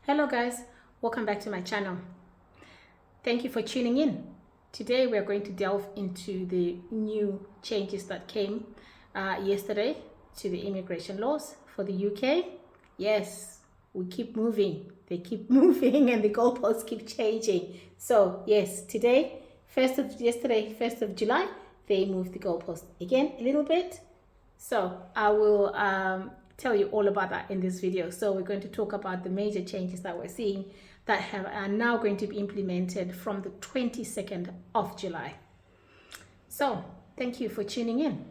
Hello guys, welcome back to my channel. Thank you for tuning in. Today we are going to delve into the new changes that came yesterday to the immigration laws for the UK. Yes, we keep moving. They keep moving and the goalposts keep changing. So yes, today, 1st of July, they moved the goalpost again a little bit. So I will tell you all about that in this video. So we're going to talk about the major changes that we're seeing that are now going to be implemented from the 22nd of July. So thank you for tuning in.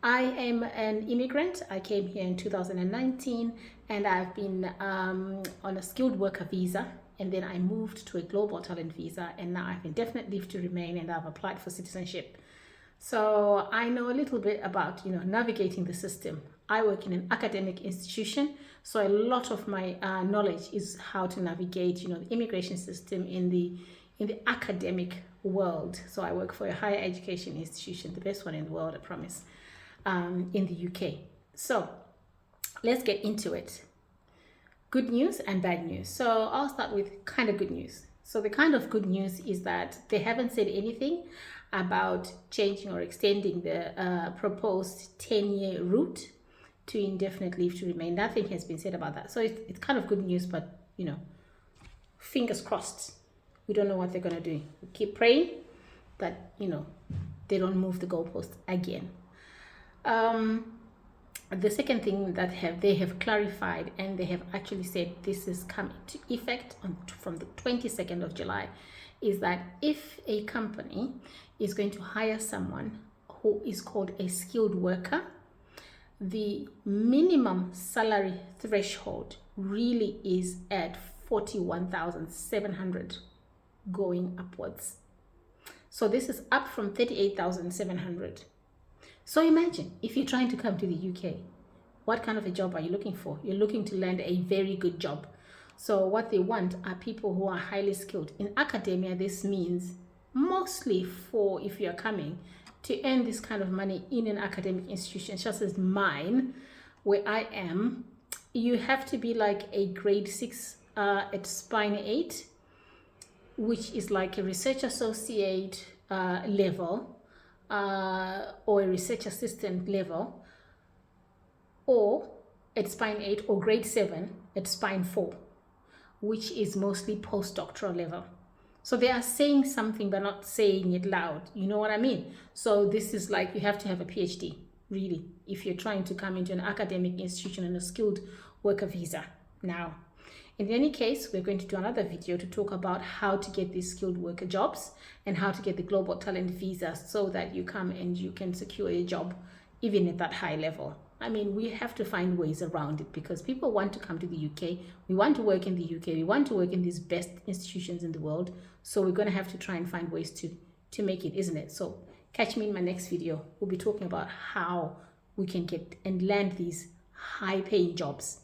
I am an immigrant. I came here in 2019 and I've been on a skilled worker visa, and then I moved to a global talent visa, and now I have indefinite leave to remain and I've applied for citizenship. So I know a little bit about, navigating the system. I work in an academic institution, so a lot of my knowledge is how to navigate, the immigration system in the academic world. So I work for a higher education institution, the best one in the world, I promise, in the UK. So let's get into it. Good news and bad news. So I'll start with kind of good news. So the kind of good news is that they haven't said anything about changing or extending the proposed 10-year route to indefinite leave to remain. Nothing has been said about that. So it's kind of good news, but, fingers crossed. We don't know what they're going to do. We keep praying that, they don't move the goalpost again. The second thing that they have clarified, and they have actually said this is coming to effect from the 22nd of July, is that if a company is going to hire someone who is called a skilled worker, the minimum salary threshold really is at 41,700 going upwards. So this is up from 38,700. So imagine if you're trying to come to the UK, what kind of a job are you looking for? You're looking to land a very good job. So what they want are people who are highly skilled. In academia, this means mostly for, if you're coming to earn this kind of money in an academic institution, such as mine, where I am, you have to be like a grade 6 at Spine 8, which is like a research associate level, or a research assistant level, or at Spine 8, or grade 7 at Spine 4, which is mostly postdoctoral level. So they are saying something but not saying it loud. You know what I mean? So this is like you have to have a PhD, really, if you're trying to come into an academic institution on a skilled worker visa. Now, in any case, we're going to do another video to talk about how to get these skilled worker jobs and how to get the global talent visa so that you come and you can secure a job even at that high level. I mean, we have to find ways around it because people want to come to the UK. We want to work in the UK. We want to work in these best institutions in the world. So we're going to have to try and find ways to make it, isn't it? So catch me in my next video. We'll be talking about how we can get and land these high-paying jobs.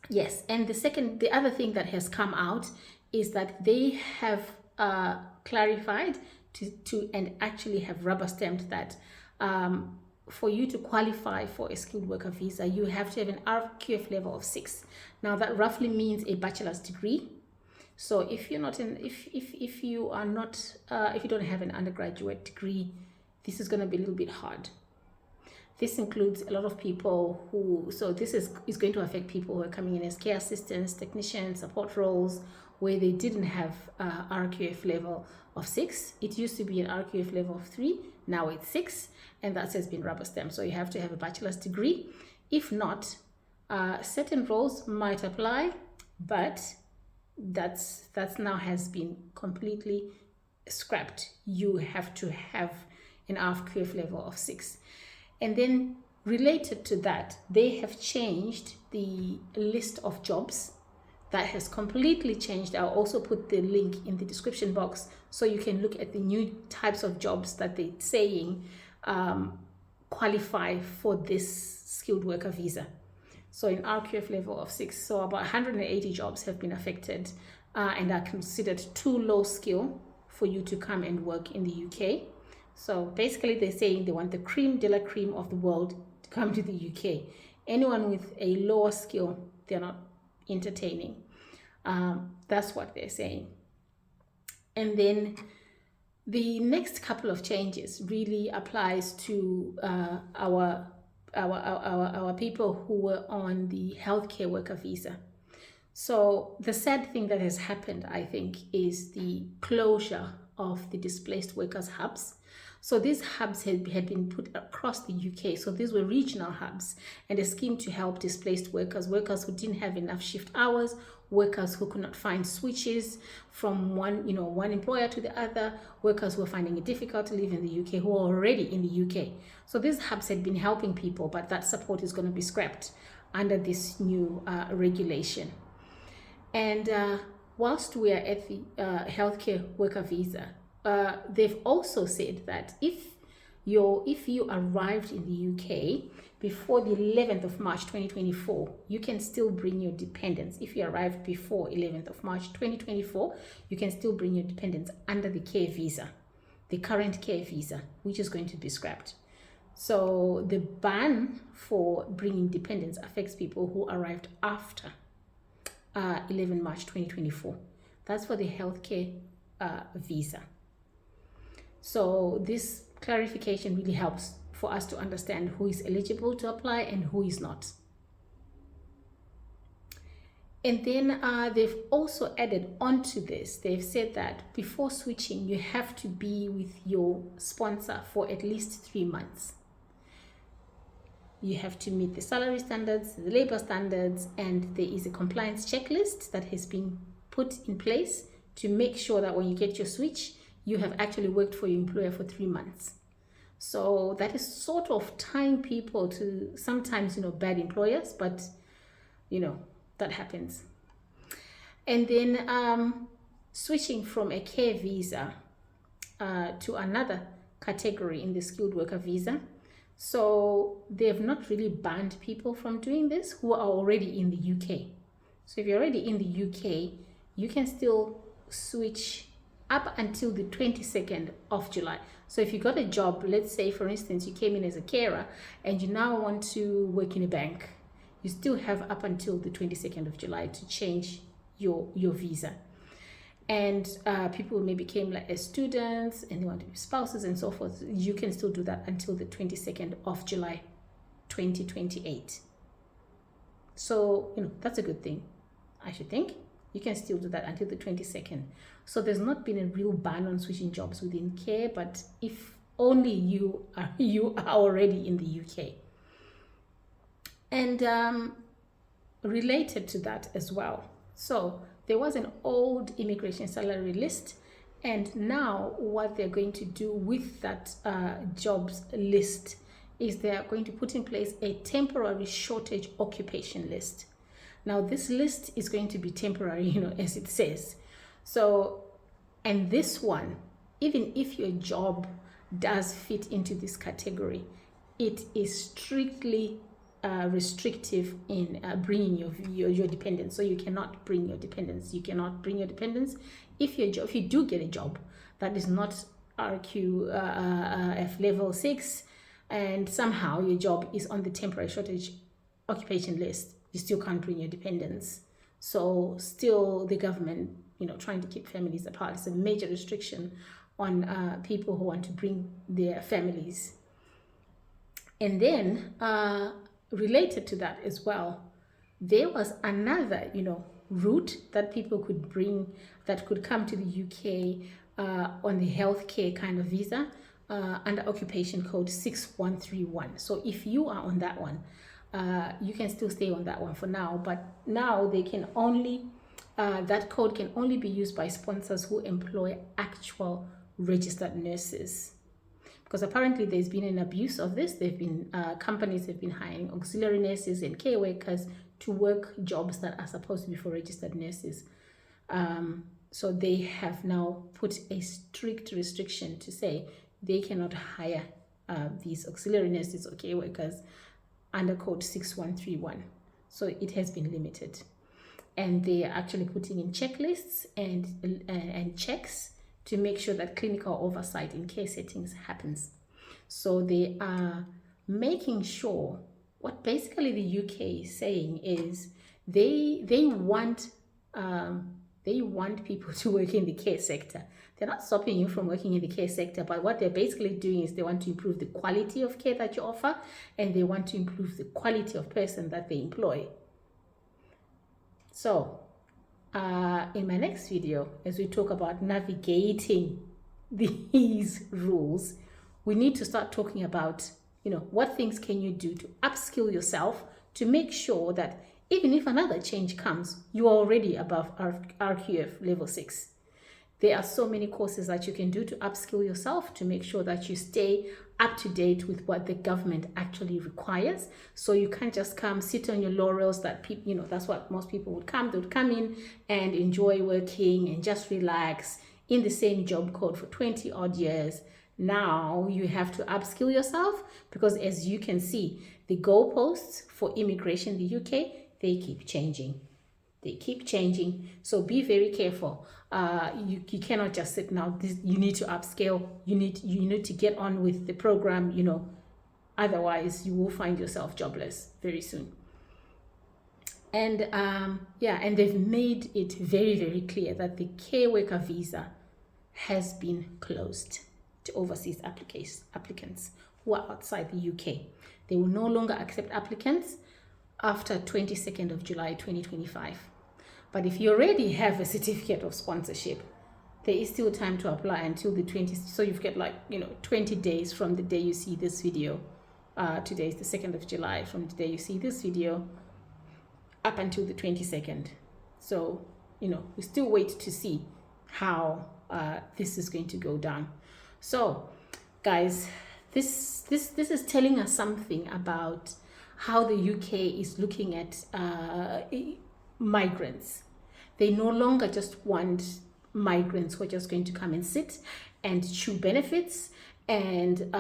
Yes, and the other thing that has come out is that they have clarified to and actually have rubber stamped that for you to qualify for a skilled worker visa, you have to have an RQF level of 6. Now that roughly means a bachelor's degree. So if you're not if you don't have an undergraduate degree, this is going to be a little bit hard. This includes a lot of people this is going to affect people who are coming in as care assistants, technicians, support roles, where they didn't have RQF level of 6. It used to be an RQF level of 3, now it's 6, and that has been rubber stamped. So you have to have a bachelor's degree. If not, certain roles might apply, but that's now has been completely scrapped. You have to have an RQF level of 6. And then related to that, they have changed the list of jobs. That has completely changed. I'll also put the link in the description box so you can look at the new types of jobs that they're saying qualify for this skilled worker visa. So in RQF level of 6, so about 180 jobs have been affected and are considered too low skill for you to come and work in the UK. So basically they're saying they want the cream de la cream of the world to come to the UK. Anyone with a lower skill, they're not entertaining. That's what they're saying. And then the next couple of changes really applies to our people who were on the healthcare worker visa. So the sad thing that has happened, I think, is the closure of the displaced workers hubs. So these hubs had been put across the UK. So these were regional hubs and a scheme to help displaced workers, workers who didn't have enough shift hours, workers who could not find switches from one employer to the other, workers who are finding it difficult to live in the UK, who are already in the UK. So these hubs had been helping people, but that support is going to be scrapped under this new regulation. And whilst we are at the healthcare worker visa, they've also said that if you arrived in the UK before the 11th of March 2024, you can still bring your dependents. If you arrived before 11th of March 2024, you can still bring your dependents under the care visa, the current care visa, which is going to be scrapped. So the ban for bringing dependents affects people who arrived after 11 March 2024. That's for the healthcare visa. So this clarification really helps for us to understand who is eligible to apply and who is not. And then they've also added on to this, they've said that before switching, you have to be with your sponsor for at least 3 months. You have to meet the salary standards, the labor standards, and there is a compliance checklist that has been put in place to make sure that when you get your switch, you have actually worked for your employer for 3 months. So that is sort of tying people to sometimes, bad employers, but, that happens. And then switching from a care visa to another category in the skilled worker visa. So they have not really banned people from doing this who are already in the UK. So if you're already in the UK, you can still switch up until the 22nd of July. So if you got a job, let's say, for instance, you came in as a carer and you now want to work in a bank, you still have up until the 22nd of July to change your visa. And people maybe came like as students and they want to be spouses and so forth. You can still do that until the 22nd of July 2028. So, that's a good thing, I should think. You can still do that until the 22nd. So there's not been a real ban on switching jobs within care, but if only you are already in the UK. And related to that as well. So there was an old immigration salary list, and now what they're going to do with that jobs list is they are going to put in place a temporary shortage occupation list. Now this list is going to be temporary, as it says. So, and this one, even if your job does fit into this category, it is strictly restrictive in bringing your dependents. So you cannot bring your dependents. You cannot bring your dependents if you do get a job that is not RQF level 6, and somehow your job is on the temporary shortage occupation list. You still can't bring your dependents. So still the government, trying to keep families apart. It's a major restriction on people who want to bring their families. And then related to that as well, there was another, route that people could bring, that could come to the UK on the healthcare kind of visa under occupation code 6131. So if you are on that one, you can still stay on that one for now, but now they can only, that code can only be used by sponsors who employ actual registered nurses. Because apparently there's been an abuse of this. They've been companies have been hiring auxiliary nurses and care workers to work jobs that are supposed to be for registered nurses. So they have now put a strict restriction to say they cannot hire these auxiliary nurses or care workers under code 6131. So it has been limited. And they are actually putting in checklists and checks to make sure that clinical oversight in care settings happens. So they are making sure, what basically the UK is saying is they want they want people to work in the care sector. They're not stopping you from working in the care sector, but what they're basically doing is they want to improve the quality of care that you offer, and they want to improve the quality of person that they employ. So in my next video, as we talk about navigating these rules, we need to start talking about, what things can you do to upskill yourself to make sure that even if another change comes, you are already above RQF level 6. There are so many courses that you can do to upskill yourself to make sure that you stay up to date with what the government actually requires. So you can't just come sit on your laurels that people, that's what most people would come. They would come in and enjoy working and just relax in the same job code for 20 odd years. Now you have to upskill yourself, because as you can see, the goalposts for immigration in the UK, they keep changing. They keep changing. So be very careful. You cannot just sit now. You need to upscale. You need to get on with the program, otherwise you will find yourself jobless very soon. And and they've made it very, very clear that the care worker visa has been closed to overseas applicants who are outside the UK. They will no longer accept applicants after 22nd of July 2025. But if you already have a certificate of sponsorship, there is still time to apply until the 20th. So you've got 20 days from the day you see this video. Today is the 2nd of July. From the day you see this video up until the 22nd. So, we still wait to see how this is going to go down. So, guys, this is telling us something about how the UK is looking at migrants. They no longer just want migrants who are just going to come and sit and chew benefits and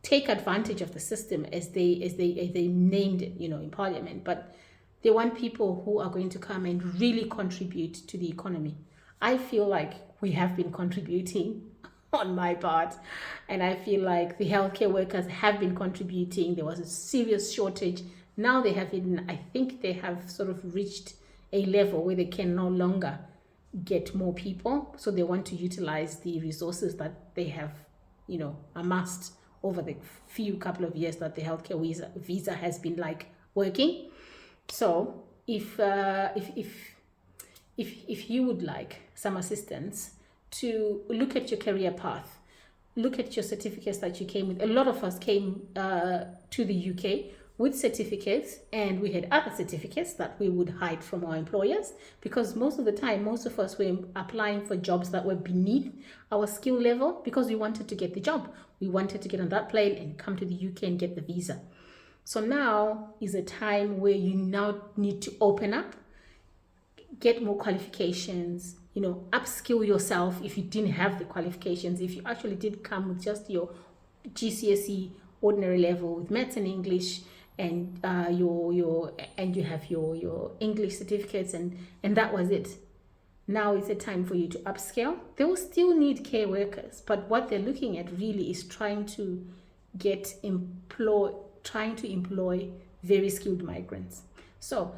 take advantage of the system as they named it, in Parliament. But they want people who are going to come and really contribute to the economy. I feel like we have been contributing on my part, and I feel like the healthcare workers have been contributing. There was a serious shortage. Now they have I think they have sort of reached a level where they can no longer get more people. So they want to utilize the resources that they have, amassed over the few couple of years that the healthcare visa has been working. So if you would like some assistance to look at your career path, look at your certificates that you came with. A lot of us came to the UK with certificates, and we had other certificates that we would hide from our employers, because most of the time, most of us were applying for jobs that were beneath our skill level because we wanted to get the job. We wanted to get on that plane and come to the UK and get the visa. So now is a time where you now need to open up, get more qualifications, upskill yourself if you didn't have the qualifications. If you actually did come with just your GCSE ordinary level with maths and English, and you have your English certificates, and that was it. Now is the time for you to upscale. They will still need care workers, but what they're looking at really is trying to employ very skilled migrants. So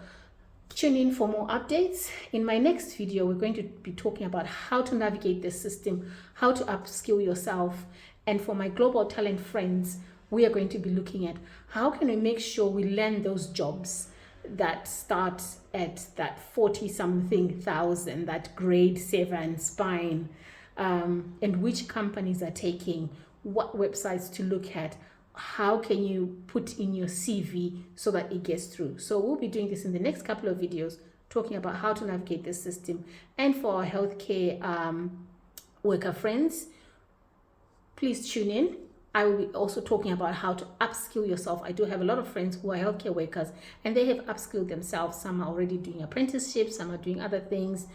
tune in for more updates. In my next video, we're going to be talking about how to navigate the system, how to upskill yourself. And for my global talent friends, we are going to be looking at how can we make sure we land those jobs that start at that 40-something thousand, that grade 7 spine, and which companies are taking, what websites to look at, how can you put in your CV so that it gets through. So we'll be doing this in the next couple of videos, talking about how to navigate this system. And for our healthcare worker friends, please tune in. I will be also talking about how to upskill yourself. I do have a lot of friends who are healthcare workers, and they have upskilled themselves. Some are already doing apprenticeships, some are doing other things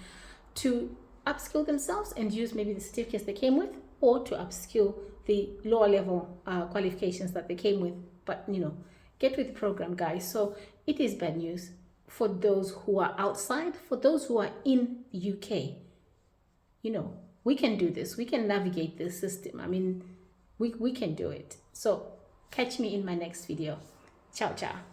to upskill themselves and use maybe the certificates they came with, or to upskill the lower level qualifications that they came with. But get with the program, guys. So it is bad news for those who are outside. For those who are in the UK, we can do this. We can navigate this system. I mean, we can do it. So catch me in my next video. Ciao, ciao.